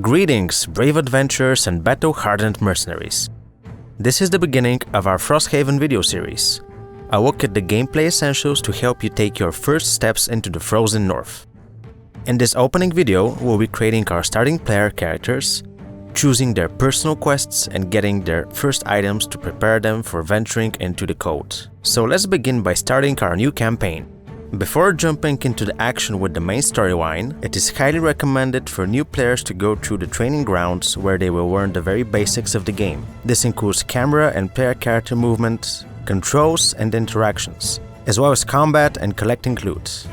Greetings, brave adventurers and battle-hardened mercenaries. This is the beginning of our Frosthaven video series, a look at the gameplay essentials to help you take your first steps into the frozen north. In this opening video, we'll be creating our starting player characters, choosing their personal quests and getting their first items to prepare them for venturing into the cold. So let's begin by starting our new campaign. Before jumping into the action with the main storyline, it is highly recommended for new players to go through the training grounds where they will learn the very basics of the game. This includes camera and player character movement, controls and interactions, as well as combat and collecting loot.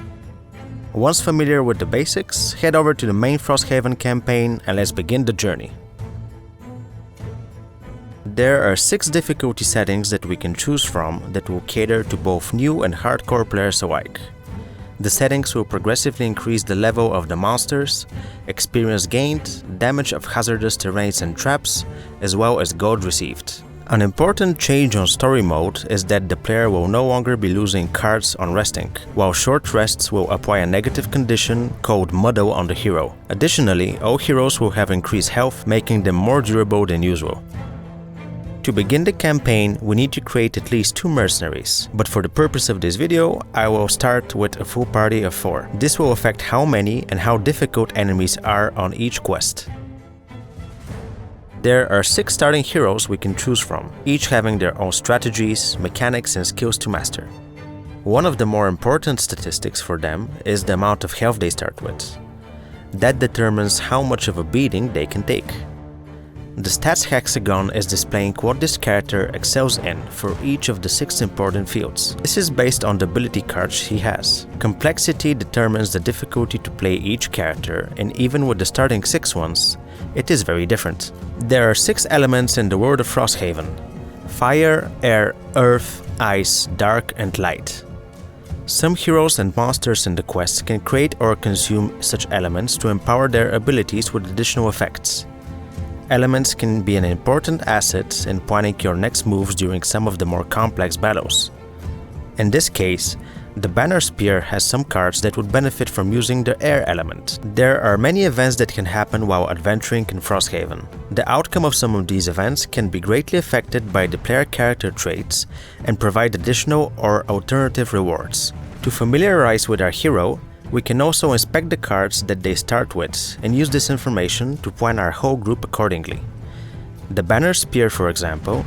Once familiar with the basics, head over to the main Frosthaven campaign and let's begin the journey. There are 6 difficulty settings that we can choose from that will cater to both new and hardcore players alike. The settings will progressively increase the level of the monsters, experience gained, damage of hazardous terrains and traps, as well as gold received. An important change on story mode is that the player will no longer be losing cards on resting, while short rests will apply a negative condition called muddle on the hero. Additionally, all heroes will have increased health, making them more durable than usual. To begin the campaign, we need to create at least 2 mercenaries, but for the purpose of this video, I will start with a full party of 4. This will affect how many and how difficult enemies are on each quest. There are 6 starting heroes we can choose from, each having their own strategies, mechanics and skills to master. One of the more important statistics for them is the amount of health they start with. That determines how much of a beating they can take. The stats hexagon is displaying what this character excels in for each of the 6 important fields. This is based on the ability cards he has. Complexity determines the difficulty to play each character, and even with the starting 6 ones, it is very different. There are 6 elements in the world of Frosthaven: fire, air, earth, ice, dark and light. Some heroes and monsters in the quest can create or consume such elements to empower their abilities with additional effects. Elements can be an important asset in planning your next moves during some of the more complex battles. In this case, the Banner Spear has some cards that would benefit from using the air element. There are many events that can happen while adventuring in Frosthaven. The outcome of some of these events can be greatly affected by the player character traits and provide additional or alternative rewards. To familiarize with our hero, we can also inspect the cards that they start with and use this information to plan our whole group accordingly. The Banner Spear, for example,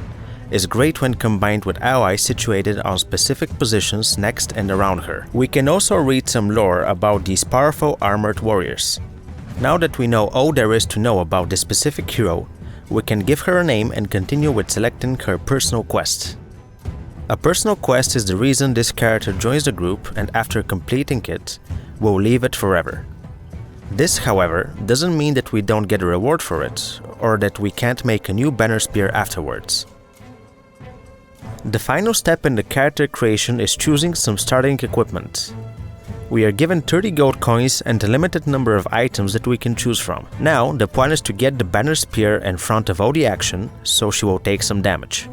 is great when combined with allies situated on specific positions next and around her. We can also read some lore about these powerful armored warriors. Now that we know all there is to know about this specific hero, we can give her a name and continue with selecting her personal quest. A personal quest is the reason this character joins the group, and after completing it, will leave it forever. This, however, doesn't mean that we don't get a reward for it, or that we can't make a new Banner Spear afterwards. The final step in the character creation is choosing some starting equipment. We are given 30 gold coins and a limited number of items that we can choose from. Now, the plan is to get the Banner Spear in front of all the action, so she will take some damage.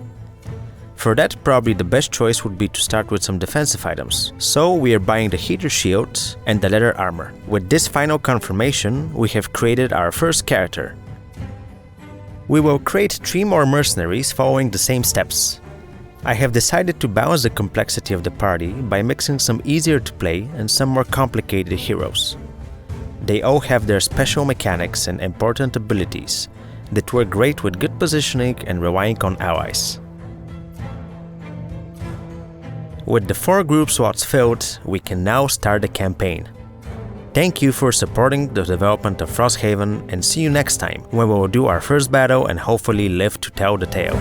For that, probably the best choice would be to start with some defensive items. So we are buying the heater shield and the leather armor. With this final confirmation, we have created our first character. We will create 3 more mercenaries following the same steps. I have decided to balance the complexity of the party by mixing some easier to play and some more complicated heroes. They all have their special mechanics and important abilities that work great with good positioning and relying on allies. With the 4 group slots filled, we can now start the campaign. Thank you for supporting the development of Frosthaven, and see you next time when we will do our first battle and hopefully live to tell the tale.